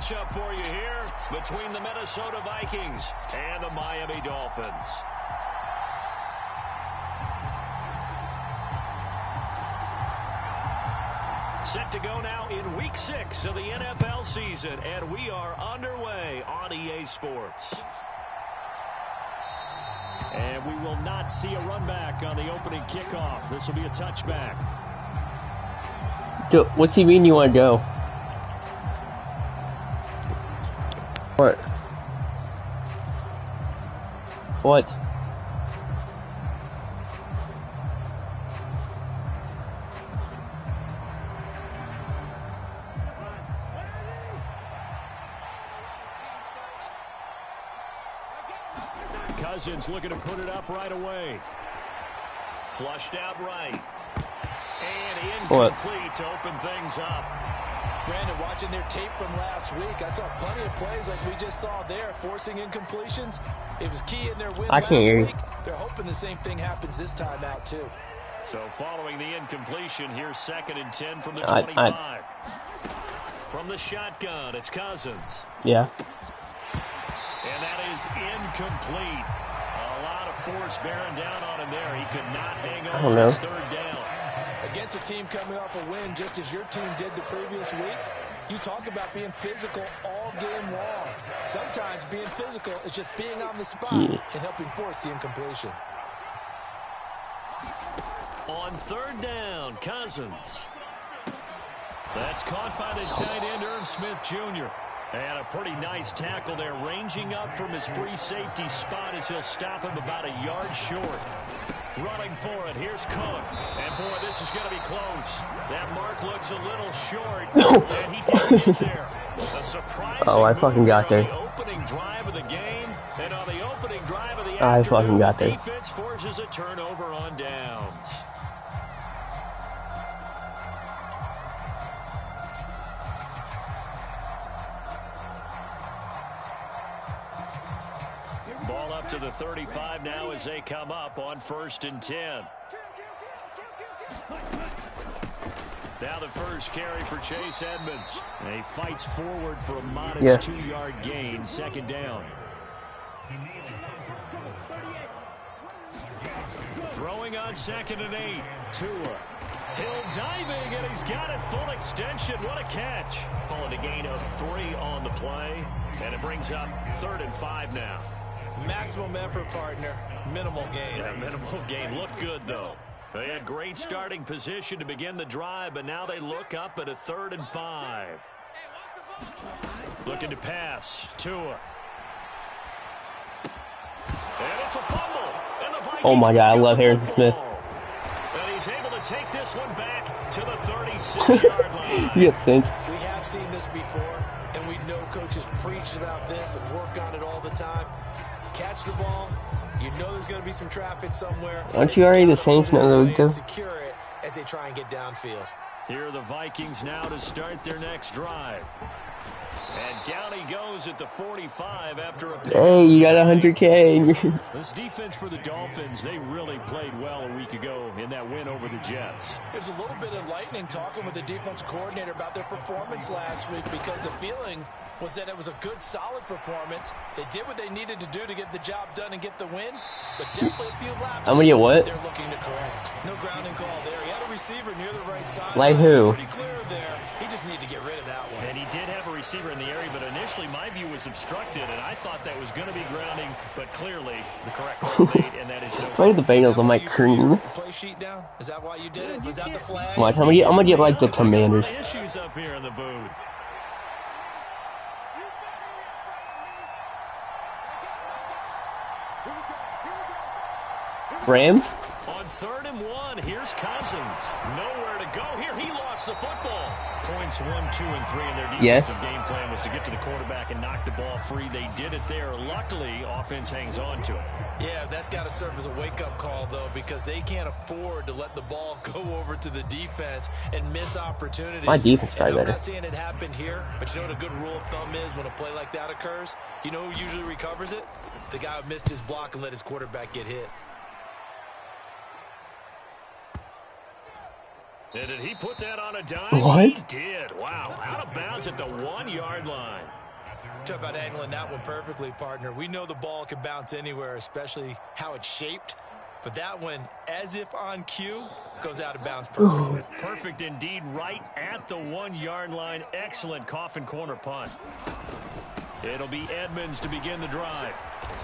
matchup for you here between the Minnesota Vikings and the Miami Dolphins. Set to go now in Week 6 of the NFL season, and we are underway on EA Sports. And we will not see a run back on the opening kickoff. This will be a touchback. What's he mean you want to go? What? What? Cousins looking to put it up right away. Flushed out right. And incomplete to open things up. Brandon, watching their tape from last week, I saw plenty of plays like we just saw there, forcing incompletions. It was key in their win last week. They're hoping the same thing happens this time out, too. So following the incompletion, here's 2nd and 10 from the 25. From the shotgun, it's Cousins. Yeah. And that is incomplete. A lot of force bearing down on him there. He could not hang on his 3rd down. Against a team coming off a win just as your team did the previous week, you talk about being physical all game long. Sometimes being physical is just being on the spot and helping force the incompletion. On 3rd down, Cousins. That's caught by the tight end, Irv Smith Jr. And a pretty nice tackle there, ranging up from his free safety spot as he'll stop him about a yard short. Running for it, here's Cook. And boy, this is going to be close. That mark looks a little short, and he didn't get there. A surprising I fucking got there. The opening drive of the game, and on the opening drive of the I fucking got there. Defense forces a turnover on downs. Ball up to the 35 now as they come up on 1st and 10. Now the first carry for Chase Edmonds. And he fights forward for a modest 2-yard gain, 2nd down. Throwing on 2nd and 8. Tua. Hill diving, and he's got it full extension. What a catch. Pulling a gain of 3 on the play. And it brings up 3rd and 5 now. Maximum effort, partner. Minimal gain. Yeah, minimal gain. Looked good, though. They had great starting position to begin the drive, but now they look up at a 3rd and 5. Looking to pass. Tua. And it's a fumble. And the Vikings oh my God, I love Harrison Smith. And he's able to take this one back to the 36-yard line. You get sense. We have seen this before, and we know coaches preach about this and work on it all the time. Catch the ball. You know there's going to be some traffic somewhere. Aren't you already the Saints now, though? Secure it as they try and get downfield. Here are the Vikings now to start their next drive. And down he goes at the 45 after a... Hey, you got 100K. This defense for the Dolphins, they really played well a week ago in that win over the Jets. It was a little bit enlightening talking with the defense coordinator about their performance last week because the feeling was that it was a good, solid performance. They did what they needed to do to get the job done and get the win, but definitely a few laps. I'm gonna get what? They're looking to correct. No grounding call there. He had a receiver near the right side. Like who? Pretty clear there. He just needed to get rid of that one. And he did have a receiver in the area, but initially my view was obstructed, and I thought that was going to be grounding, but clearly the correct call made, and that is no. Why are the Bengals on my screen? Play sheet down? Is that why you did it? Was that the flag? Watch, I'm gonna get like the Commanders. Issues up here in the booth. Rams? On 3rd and 1, here's Cousins. Nowhere to go here. He lost the football. Points 1, 2, and 3 in their defensive game plan was to get to the quarterback and knock the ball free. They did it there. Luckily, offense hangs on to it. Yeah, that's got to serve as a wake-up call, though, because they can't afford to let the ball go over to the defense and miss opportunities. My defense tried better. I'm not saying it happened here, but you know what a good rule of thumb is when a play like that occurs? You know who usually recovers it? The guy who missed his block and let his quarterback get hit. And did he put that on a dime? What? He did. Wow. Out of bounds at the 1-yard line. Talk about angling that one perfectly, partner. We know the ball can bounce anywhere, especially how it's shaped. But that one, as if on cue, goes out of bounds perfectly. Perfect indeed, right at the 1-yard line. Excellent coffin corner punt. It'll be Edmonds to begin the drive.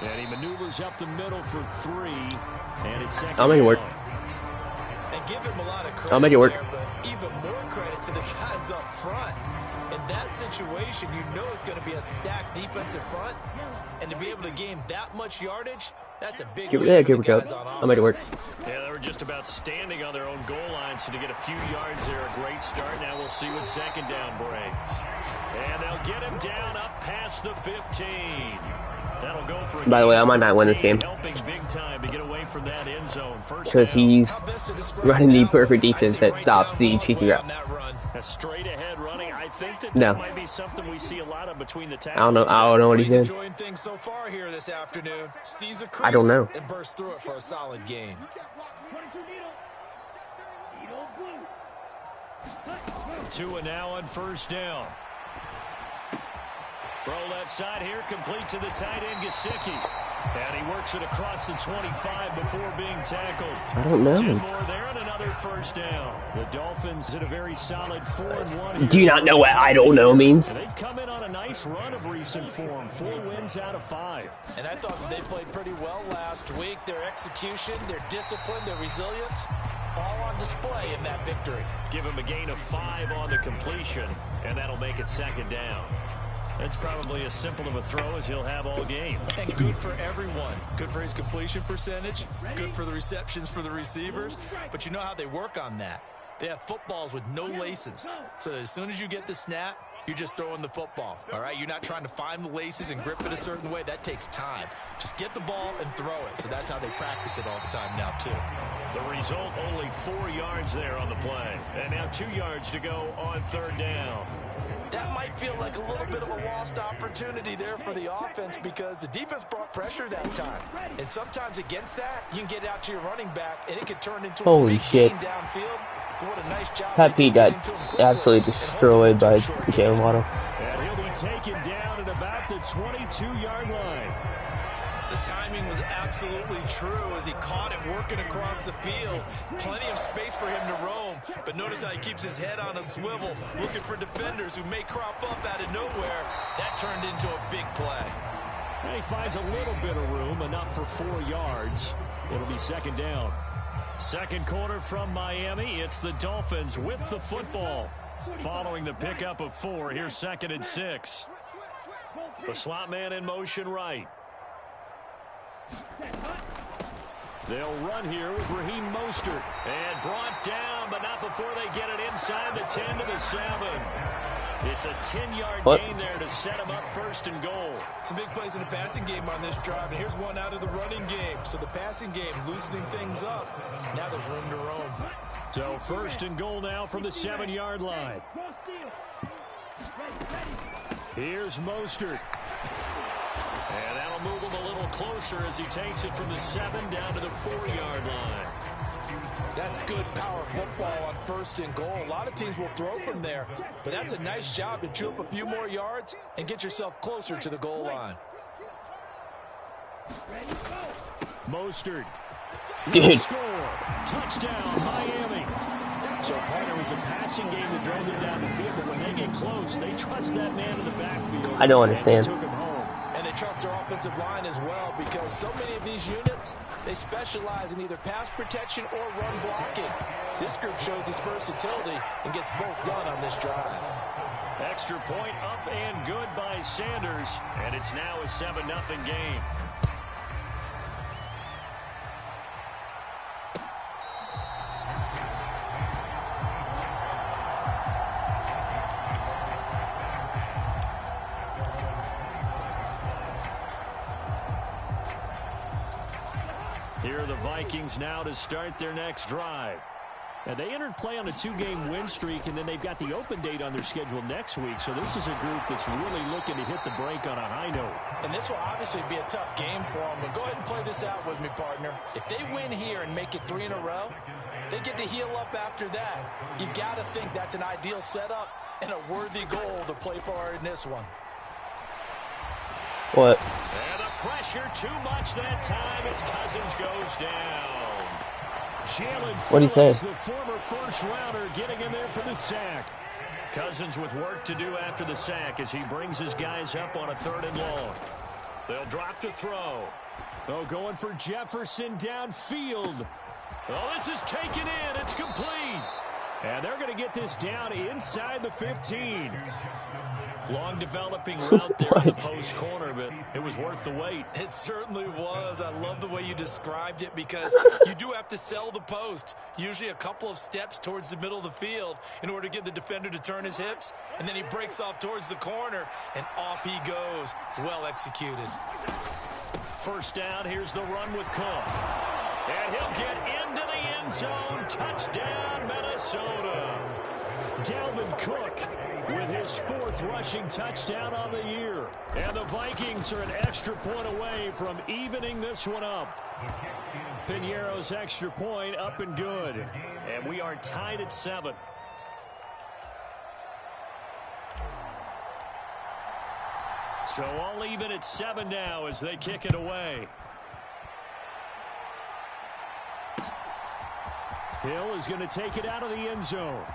And he maneuvers up the middle for 3. And it's second. I'll make it work. And give him a lot of credit. I'll make it work. There, but even more credit to the guys up front. In that situation, you know it's going to be a stacked defensive front. And to be able to gain that much yardage, that's a big win for the guys on offense. I'll make it work. Yeah, they were just about standing on their own goal line, so to get a few yards there, a great start. Now we'll see what second down brings. And they'll get him down up past the 15. That'll go for a By the way, I might not win this game. Helping big time to get away from that end zone. Because he's running the perfect defense that stops the cheesy route. A straight ahead running. I think that might be something we see a lot of between the tackles. I don't know what he's doing. Enjoying things so far here this afternoon. Sees a I don't know. And bursts through it for a solid game. Tua now on first down. Throw left side here, complete to the tight end, Gesicki. And he works it across the 25 before being tackled. I don't know. 10 more there and another first down. The Dolphins hit a very solid 4-1. Do you not know what I don't know means? And they've come in on a nice run of recent form. 4 wins out of 5. And I thought they played pretty well last week. Their execution, their discipline, their resilience, all on display in that victory. Give him a gain of 5 on the completion, and that'll make it second down. That's probably as simple of a throw as he'll have all game. And good for everyone. Good for his completion percentage. Good for the receptions for the receivers. But you know how they work on that. They have footballs with no laces. So as soon as you get the snap, you're just throwing the football. All right? You're not trying to find the laces and grip it a certain way. That takes time. Just get the ball and throw it. So that's how they practice it all the time now, too. The result, only 4 yards there on the play. And now 2 yards to go on third down. That might feel like a little bit of a lost opportunity there for the offense because the defense brought pressure that time. And sometimes against that, you can get out to your running back, and it can turn into a big gain downfield. But what a nice job. Pat Pete got absolutely destroyed by Jalen Waddle. And he'll be taken down at about the 22-yard line. The timing was absolutely true as he caught it working across the field. Plenty of space for him to roam. But notice how he keeps his head on a swivel, looking for defenders who may crop up out of nowhere. That turned into a big play. And he finds a little bit of room, enough for 4 yards. It'll be second down. Second quarter from Miami. It's the Dolphins with the football. Following the pickup of 4, here's 2nd and 6. The slot man in motion right. They'll run here with Raheem Mostert. And brought down, but not before they get it inside the 10 to the 7. It's a 10-yard gain there to set him up first and goal. Some big plays in the passing game on this drive, and here's one out of the running game. So the passing game loosening things up. Now there's room to roam. So first and goal now from the 7-yard line. Here's Mostert. And that'll move him a little closer as he takes it from the 7 down to the 4-yard line. That's good power football on first and goal. A lot of teams will throw from there, but that's a nice job to chew up a few more yards and get yourself closer to the goal line. Mostert. Dude. Score. Touchdown, Miami. So, partner, was a passing game that drove them down the field, but when they get close, they trust that man in the backfield. I don't understand. And they took him home. And they trust their offensive line as well because so many of these units, they specialize in either pass protection or run blocking. This group shows its versatility and gets both done on this drive. Extra point up and good by Sanders, and it's now a 7-0 game. Here are the Vikings now to start their next drive. And they entered play on a 2-game win streak, and then they've got the open date on their schedule next week. So this is a group that's really looking to hit the break on a high note. And this will obviously be a tough game for them. But go ahead and play this out with me, partner. If they win here and make it 3 in a row, They get to heal up after that. You got to think that's an ideal setup and a worthy goal to play for in this one. What? And the pressure too much that time as Cousins goes down. Jalen What'd he say? Phillips, the former first rounder, getting in there for the sack. Cousins with work to do after the sack as he brings his guys up on a 3rd and long. They'll drop to throw. Oh, going for Jefferson downfield. Oh, this is taken in. It's complete. And they're going to get this down inside the 15. Long developing route there in the post corner, but it was worth the wait. It certainly was. I love the way you described it because you do have to sell the post. Usually a couple of steps towards the middle of the field in order to get the defender to turn his hips. And then he breaks off towards the corner, and off he goes. Well executed. First down, here's the run with Cook. And he'll get into the end zone. Touchdown, Minnesota. Dalvin Cook with his 4th rushing touchdown on the year. And the Vikings are an extra point away from evening this one up. Piñeiro's extra point up and good. And we are tied at 7. So all even at 7 now as they kick it away. Hill is going to take it out of the end zone.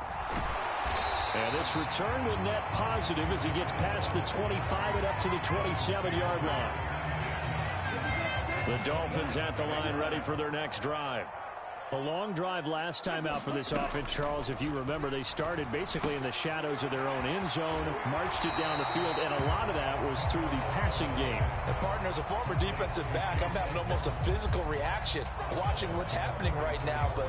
And this return will net positive as he gets past the 25 and up to the 27-yard line. The Dolphins at the line ready for their next drive. A long drive last time out for this offense, Charles. If you remember, they started basically in the shadows of their own end zone, marched it down the field, and a lot of that was through the passing game. And partner, as a former defensive back, I'm having almost a physical reaction watching what's happening right now, but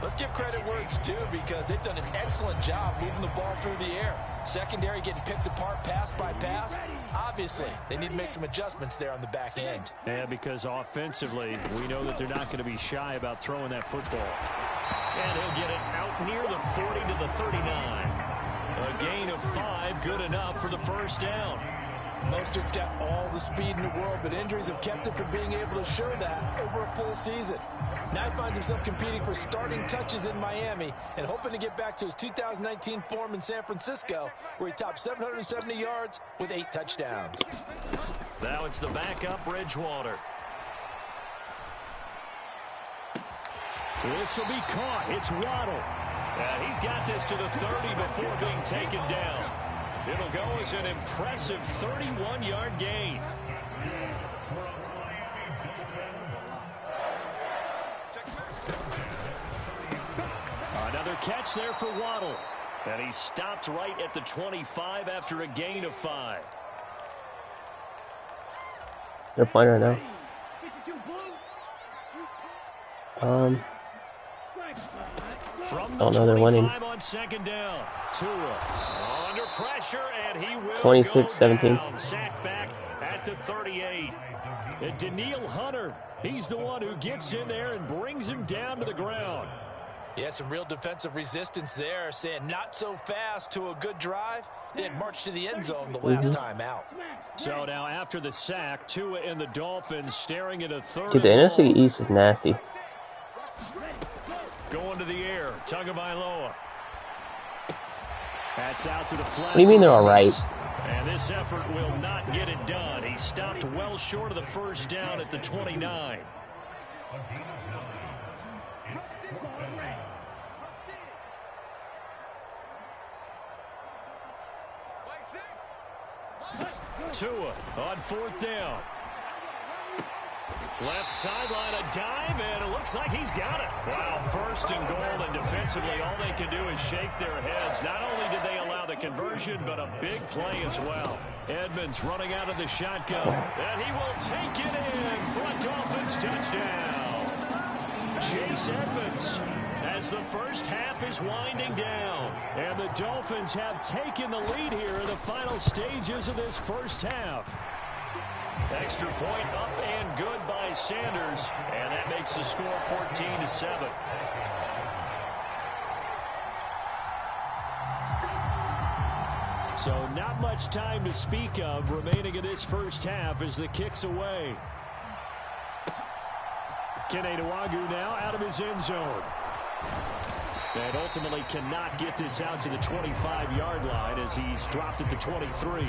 let's give credit where it's due because they've done an excellent job moving the ball through the air. Secondary getting picked apart pass by pass. Obviously, they need to make some adjustments there on the back end. Yeah, because offensively, we know that they're not going to be shy about throwing that football. And he'll get it out near the 40 to the 39. A gain of 5, good enough for the first down. Mostert's got all the speed in the world, but injuries have kept him from being able to show that over a full season. Now he finds himself competing for starting touches in Miami and hoping to get back to his 2019 form in San Francisco, where he topped 770 yards with 8 touchdowns. Now it's the backup Bridgewater. This will be caught. It's Waddle. And he's got this to the 30 before being taken down. It'll go as an impressive 31-yard gain. Another catch there for Waddle. And he stopped right at the 25 after a gain of 5. They're playing right now. From the 25 on second down. Tua under pressure, and he will 26-17. Sack back at the 38. And Daniil Hunter, he's the one who gets in there and brings him down to the ground. Yeah, some real defensive resistance there, saying not so fast to a good drive. Then march to the end zone the last time out. So now after the sack, Tua and the Dolphins staring at a third. Dude, the NFC East is nasty. Going to the air, Tagovailoa. That's out to the flat. What do you mean they're all right? And this effort will not get it done. He stopped well short of the first down at the 29. Tua on fourth down. Left sideline, a dive, and it looks like he's got it. Wow, first and goal, and defensively, all they can do is shake their heads. Not only did they allow the conversion, but a big play as well. Edmonds running out of the shotgun, and he will take it in for a Dolphins touchdown. Chase Edmonds, as the first half is winding down, and the Dolphins have taken the lead here in the final stages of this first half. Extra point up and good by Sanders, and that makes the score 14-7. So not much time to speak of remaining in this first half as the kick's away. Kene Nwangwu now out of his end zone. And ultimately cannot get this out to the 25-yard line as he's dropped at the 23.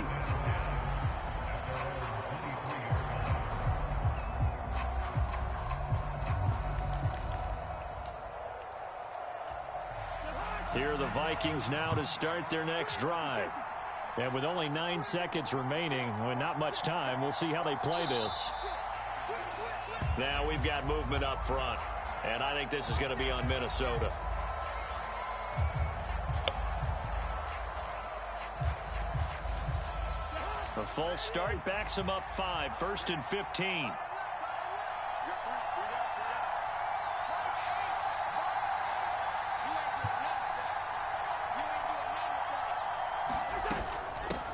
Here are the Vikings now to start their next drive. And with only 9 seconds remaining, with not much time, we'll see how they play this. Now we've got movement up front, and I think this is going to be on Minnesota. A false start backs him up 5, 1st and 15.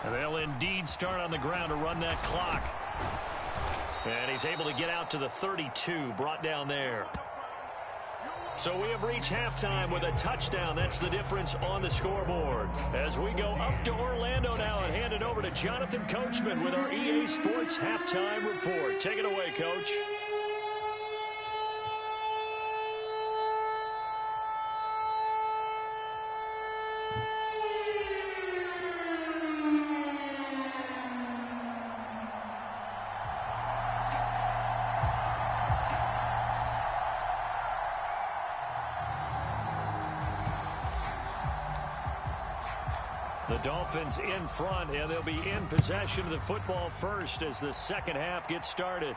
And they'll indeed start on the ground to run that clock. And he's able to get out to the 32, brought down there. So we have reached halftime with a touchdown. That's the difference on the scoreboard. As we go up to Orlando now and hand it over to Jonathan Coachman with our EA Sports Halftime Report. Take it away, Coach. The Dolphins in front, and they'll be in possession of the football first as the second half gets started.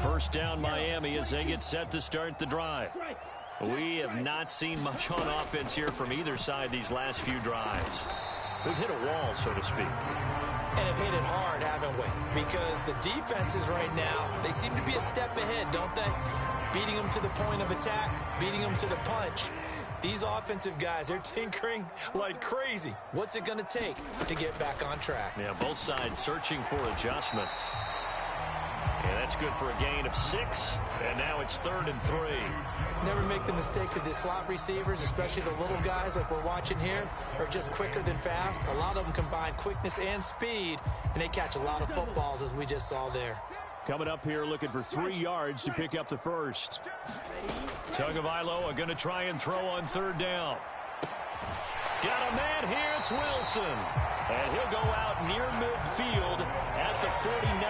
First down Miami as they get set to start the drive. We have not seen much on offense here from either side these last few drives. We've hit a wall, so to speak. And have hit it hard, haven't we? Because the defenses right now, they seem to be a step ahead, don't they? Beating them to the point of attack, beating them to the punch. These offensive guys, they're tinkering like crazy. What's it going to take to get back on track? Yeah, both sides searching for adjustments. Yeah, that's good for a gain of 6, and now it's 3rd and 3. Never make the mistake that the slot receivers, especially the little guys like we're watching here, are just quicker than fast. A lot of them combine quickness and speed, and they catch a lot of footballs, as we just saw there. Coming up here looking for 3 yards to pick up the first. Tagovailoa going to try and throw on 3rd down. Got a man here, it's Wilson. And he'll go out near midfield at the 49.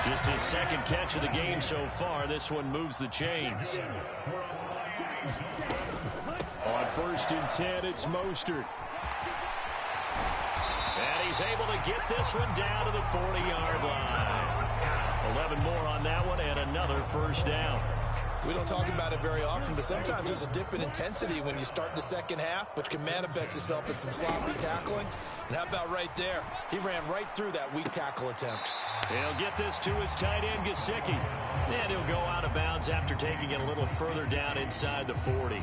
Just his second catch of the game so far. This one moves the chains. On 1st and 10, it's Mostert. And he's able to get this one down to the 40-yard line. 11 more on that one and another first down. We don't talk about it very often, but sometimes there's a dip in intensity when you start the second half, which can manifest itself in some sloppy tackling. And how about right there? He ran right through that weak tackle attempt. He'll get this to his tight end, Gesicki. And he'll go out of bounds after taking it a little further down inside the 40.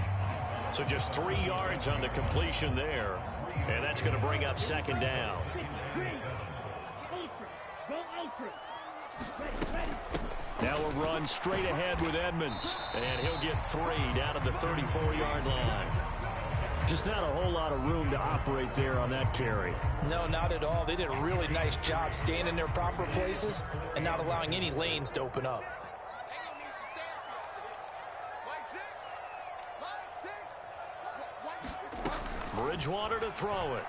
So just 3 yards on the completion there. And that's going to bring up 2nd down. Now a run straight ahead with Edmonds. And he'll get 3 down at the 34-yard line. Just not a whole lot of room to operate there on that carry. No, not at all. They did a really nice job staying in their proper places and not allowing any lanes to open up. Bridgewater to throw it.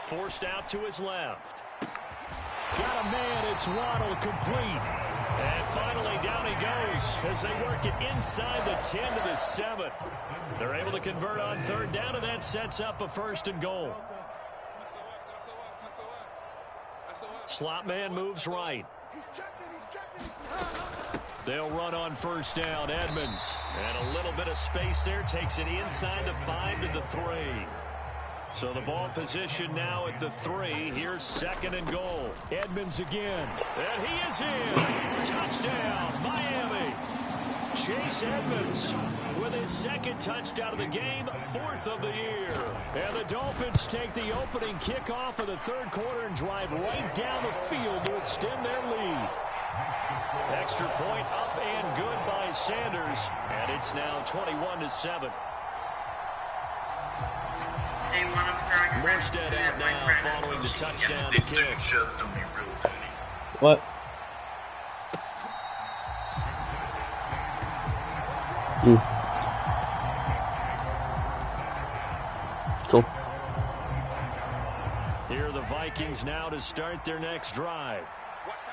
Forced out to his left. Got a man, it's Waddle, complete. And finally down he goes as they work it inside the 10 to the 7. They're able to convert on 3rd down, and that sets up a 1st and goal. Slot man moves right. They'll run on 1st down, Edmonds. And a little bit of space there, takes it inside the 5 to the 3. So the ball position now at the 3. Here's 2nd and goal. Edmonds again. And he is in. Touchdown, Miami. Chase Edmonds with his second touchdown of the game, 4th of the year. And the Dolphins take the opening kickoff of the third quarter and drive right down the field to extend their lead. Extra point up and good by Sanders, and it's now 21-7. Morstead out now following the touchdown to kick. What? Cool. Here are the Vikings now to start their next drive.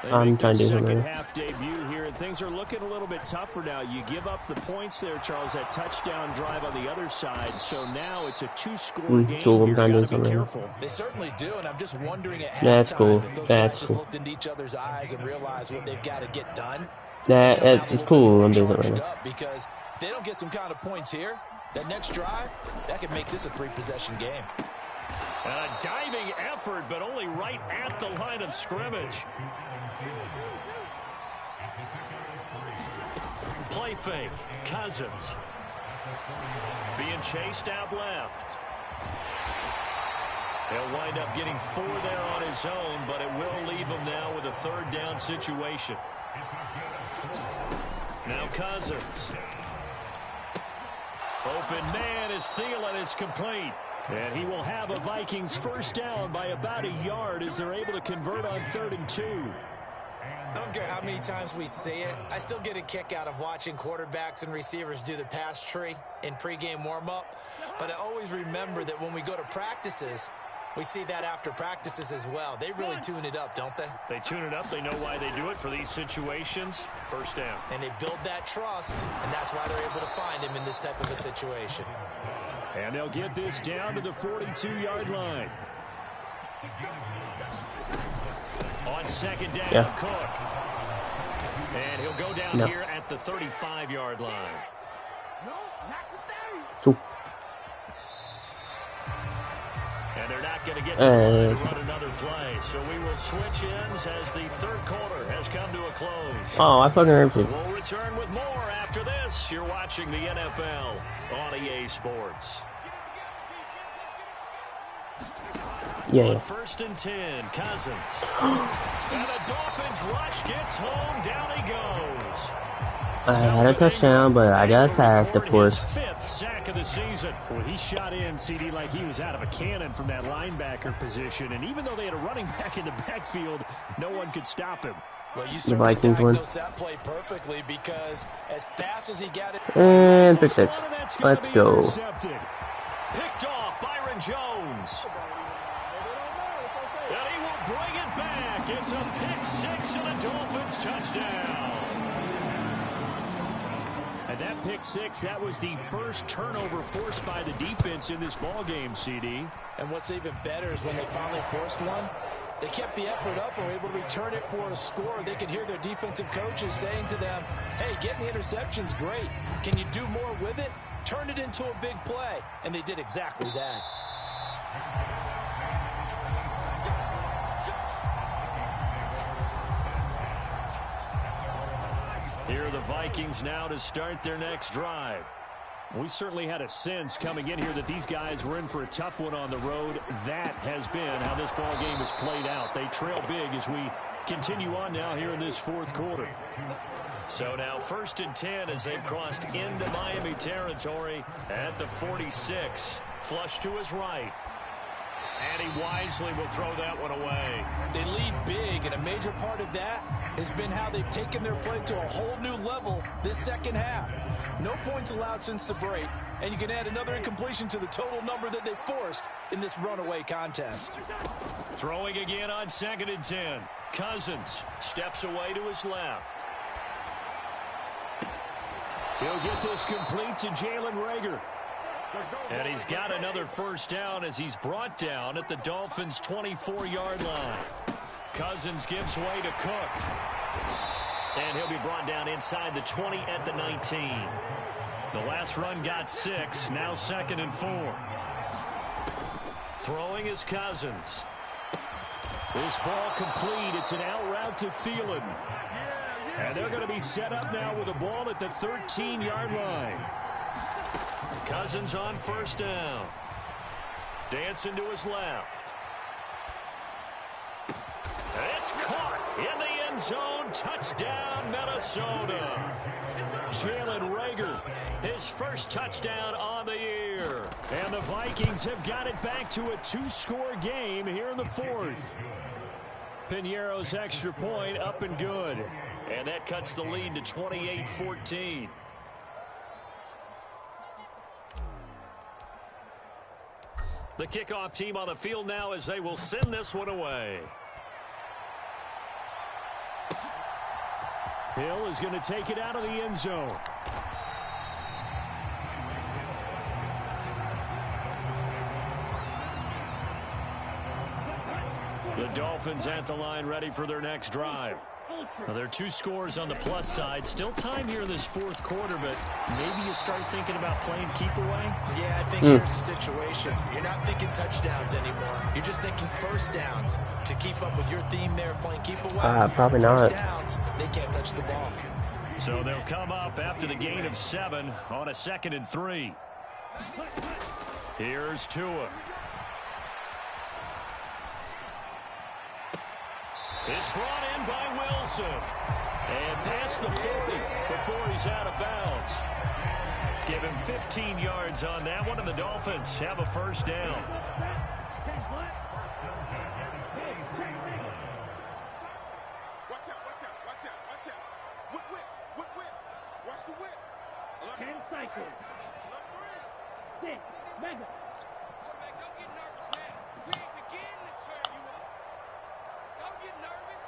I'm trying to do something. Second half debut here, and things are looking a little bit tougher now. You give up the points there, Charles, that touchdown drive on the other side. So now it's a 2-score game. Cool. Here. I'm trying to do Be something. careful. They certainly do, and I'm just wondering at That's halftime cool. if those That's guys just cool. looked into each other's eyes and realized what they've got to get done. That is cool. I'm doing something right now. Because if they don't get some kind of points here, that next drive, that could make this a 3-possession game. And a diving effort, but only right at the line of scrimmage. Play fake. Cousins. Being chased out left. He'll wind up getting 4 there on his own, but it will leave him now with a 3rd down situation. Now Cousins. Open man is Thielen. It's complete. And he will have a Vikings 1st down by about a yard as they're able to convert on 3rd and 2. I don't care how many times we see it. I still get a kick out of watching quarterbacks and receivers do the pass tree in pregame warm-up. But I always remember that when we go to practices, we see that after practices as well. They really tune it up, don't they? They tune it up. They know why they do it for these situations. 1st down. And they build that trust, and that's why they're able to find him in this type of a situation. And they'll get this down to the 42-yard line. On 2nd down, Cook. And he'll go down here at the 35-yard line. Cool. And they're not going to get to run another play. So we will switch ends as the 3rd quarter has come to a close. Oh, I fucking heard you. We'll return with more after this. You're watching the NFL on EA Sports. Yeah. 1st and 10, Cousins. And the Dolphins rush gets home. Down he goes. I had a touchdown, but I got sacked, of course. His 5th sack of the season. Well, he shot in, CD, like he was out of a cannon from that linebacker position. And even though they had a running back in the backfield, no one could stop him. Well, you The Vikings won. that play perfectly because as fast as he got it. And pick 6. Let's go. Picked off Byron Jones. And he will bring it back. It's a pick 6 and a Dolphins touchdown. And that pick 6, that was the first turnover forced by the defense in this ballgame, CD. And what's even better is when they finally forced one, they kept the effort up and were able to return it for a score. They could hear their defensive coaches saying to them, hey, getting the interception's great. Can you do more with it? Turn it into a big play. And they did exactly that. Here are the Vikings now to start their next drive. We certainly had a sense coming in here that these guys were in for a tough one on the road. That has been how this ball game has played out. They trail big as we continue on now here in this 4th quarter. So now 1st and 10 as they've crossed into Miami territory at the 46. Flush to his right. And he wisely will throw that one away. They lead big, and a major part of that has been how they've taken their play to a whole new level this 2nd half. No points allowed since the break, and you can add another incompletion to the total number that they forced in this runaway contest. Throwing again on 2nd and 10. Cousins steps away to his left. He'll get this complete to Jalen Reagor. And he's got another 1st down as he's brought down at the Dolphins' 24-yard line. Cousins gives way to Cook. And he'll be brought down inside the 20 at the 19. The last run got 6, now 2nd and 4. Throwing is Cousins. This ball complete. It's an out route to Thielen. And they're going to be set up now with a ball at the 13-yard line. Cousins on first down. Dancing to his left. It's caught in the end zone. Touchdown, Minnesota. Jalen Reagor, his first touchdown on the year. And the Vikings have got it back to a 2-score game here in the fourth. Piñeiro's extra point up and good. And that cuts the lead to 28-14. The kickoff team on the field now as they will send this one away. Hill is going to take it out of the end zone. The Dolphins at the line ready for their next drive. Now, there are 2 scores on the plus side. Still time here in this fourth quarter, but maybe you start thinking about playing keep away? Yeah, I think here's the situation. You're not thinking touchdowns anymore. You're just thinking first downs. To keep up with your theme there, playing keep away. Probably not. First downs, they can't touch the ball. So they'll come up after the gain of 7 on a 2nd and 3. Here's Tua. It's brought in by Wilson. And past the 40 before he's out of bounds. Give him 15 yards on that one, and the Dolphins have a first down. Watch the whip. 10 cycles. 6. Mega. Quarterback, don't get nervous now. We ain't beginning to turn you up. Don't get nervous.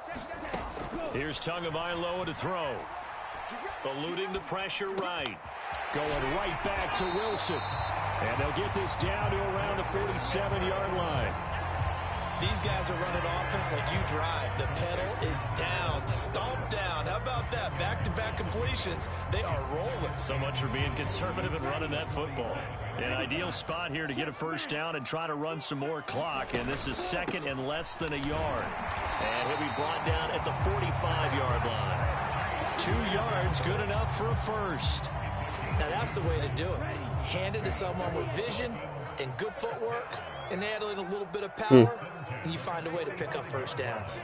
Check that out. Here's Tagovailoa to throw. Eluding the pressure right. Going right back to Wilson. And they'll get this down to around the 47-yard line. These guys are running offense like you drive. The pedal is down, stomped down. How about that? Back-to-back completions. They are rolling. So much for being conservative and running that football. An ideal spot here to get a first down and try to run some more clock. And this is 2nd and less than a yard. And he'll be brought down at the 45-yard line. 2 yards, good enough for a first. Now that's the way to do it. Hand it to someone with vision and good footwork and add in a little bit of power, and you find a way to pick up first downs.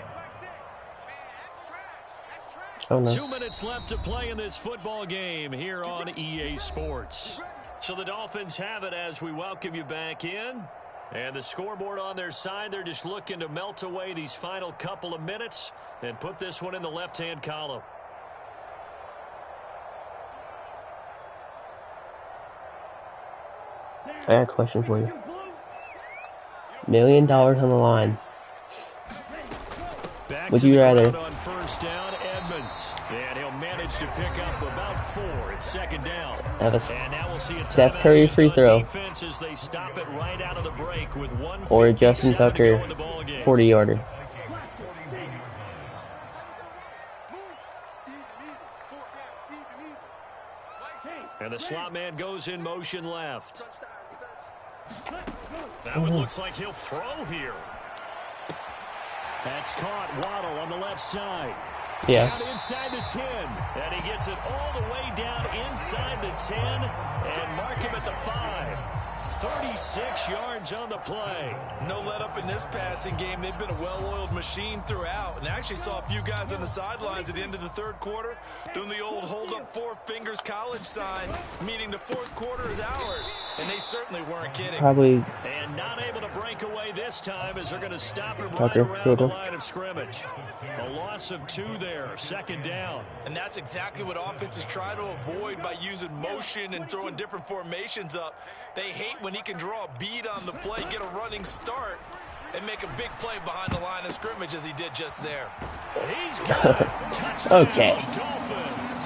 Oh, no. 2 minutes left to play in this football game here on EA Sports. So the Dolphins have it as we welcome you back in. And the scoreboard on their side, they're just looking to melt away these final couple of minutes and put this one in the left-hand column. I got a question for you. $1 million on the line. Back Would to you the rather? ground on first down, Edmonds. And he'll manage to pick up about 4 at 2nd down. Have a And now we'll see a Steph timeout Curry used free on throw. defense as they stop it right out of the break with Or Justin 1:57 to go Tucker in the ball game. 40-yarder. And the slot man goes in motion left. That one looks like he'll throw here. That's caught. Waddle on the left side. Yeah. Down inside the 10. And he gets it all the way down inside the 10 and mark him at the 5. 36 yards on the play. No let up in this passing game. They've been a well-oiled machine throughout. And I actually saw a few guys on the sidelines at the end of the third quarter doing the old hold up 4 fingers college sign, meaning the fourth quarter is ours. And they certainly weren't kidding. Probably And not able to break away this time as they're going to stop him right Tucker, around field the goal. line of scrimmage. A loss of 2 there, 2nd down. And that's exactly what offenses try to avoid by using motion and throwing different formations up. They hate when he can draw a bead on the play, get a running start, and make a big play behind the line of scrimmage as he did just there. He's got it. Touchdown, Okay. Dolphins.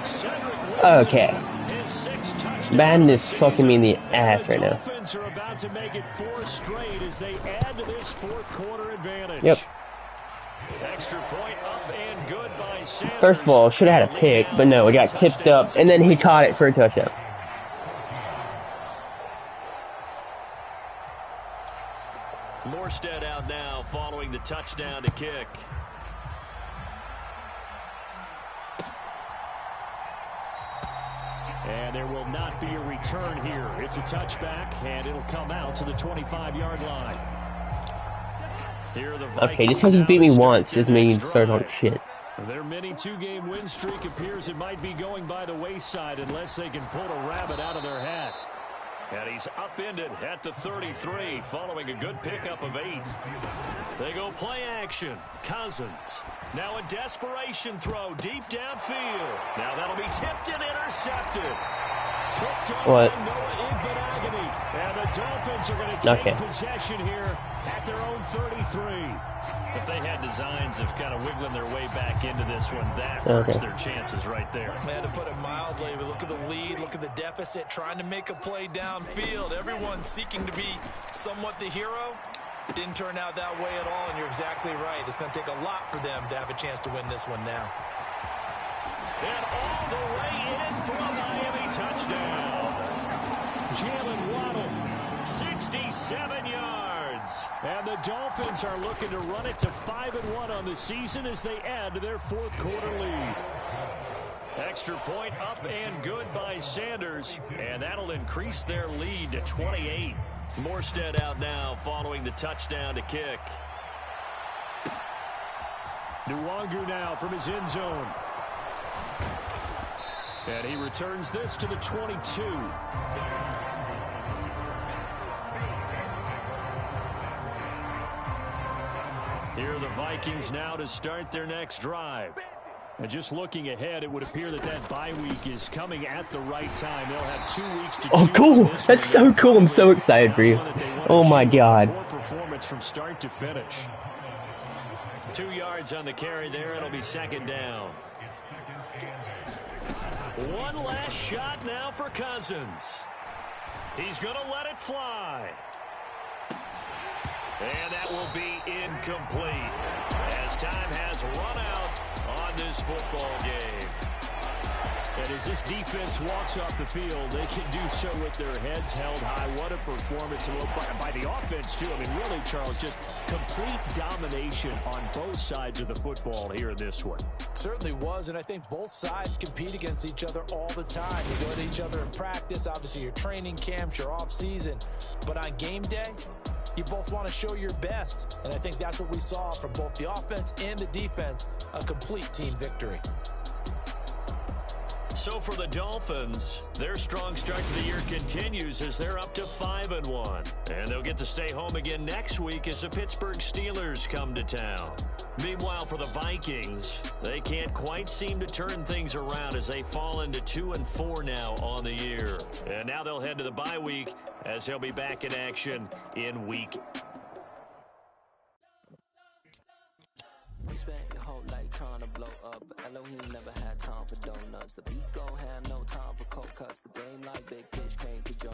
Cedric Wilson, Okay. his 6th touchdown Madden of the is fucking me in the ass The right now. Dolphins are about to make it 4 straight as they add to this fourth quarter advantage. Yep. Extra point up and good by Sanders. First of all, should have had a pick, but no, it got tipped up, and then he caught it for a touchdown. Morstead out now following the touchdown to kick. And there will not be a return here. It's a touchback, and it'll come out to the 25-yard line. Here are the Vikings. Okay, just because you beat me once doesn't mean you start on shit. Their mini two-game win streak appears it might be going by the wayside unless they can pull a rabbit out of their hat. And he's upended at the 33 following a good pickup of 8. They go play action. Cousins. Now a desperation throw deep downfield. Now that'll be tipped and intercepted. What? And the Dolphins are going to take possession here at their own 33. If they had designs of kind of wiggling their way back into this one, that hurts their chances right there. They had to put it mildly, but look at the lead, look at the deficit, trying to make a play downfield. Everyone seeking to be somewhat the hero. Didn't turn out that way at all, and you're exactly right. It's going to take a lot for them to have a chance to win this one now. And all the way in for a Miami touchdown. Jalen Waddle, 67 yards. And the Dolphins are looking to run it to 5-1 on the season as they add to their fourth quarter lead. Extra point up and good by Sanders, and that'll increase their lead to 28. Morstead out now following the touchdown to kick. Nwangu now from his end zone. And he returns this to the 22. Here are the Vikings now to start their next drive. And just looking ahead, it would appear that that bye week is coming at the right time. They'll have 2 weeks to cool. That's so cool. I'm so excited for you. Oh my God. Performance from start to finish. 2 yards on the carry there. It'll be second down. One last shot now for Cousins. He's going to let it fly. And that will be incomplete as time has run out on this football game. And as this defense walks off the field, they can do so with their heads held high. What a performance by the offense, too. I mean, really, Charles, just complete domination on both sides of the football here in this one. Certainly was, and I think both sides compete against each other all the time. You go to each other in practice, obviously your training camps, your off-season. But on game day, you both want to show your best, and I think that's what we saw from both the offense and the defense, a complete team victory. So for the Dolphins, their strong start to the year continues as they're up to 5-1. And they'll get to stay home again next week as the Pittsburgh Steelers come to town. Meanwhile, for the Vikings, they can't quite seem to turn things around as they fall into 2-4 now on the year. And now they'll head to the bye week as they'll be back in action in week. We spent your whole life trying to blow up, but Elohim never had time for donuts. The beat gon' have no time for cold cuts. The game like big pitch can't be Joe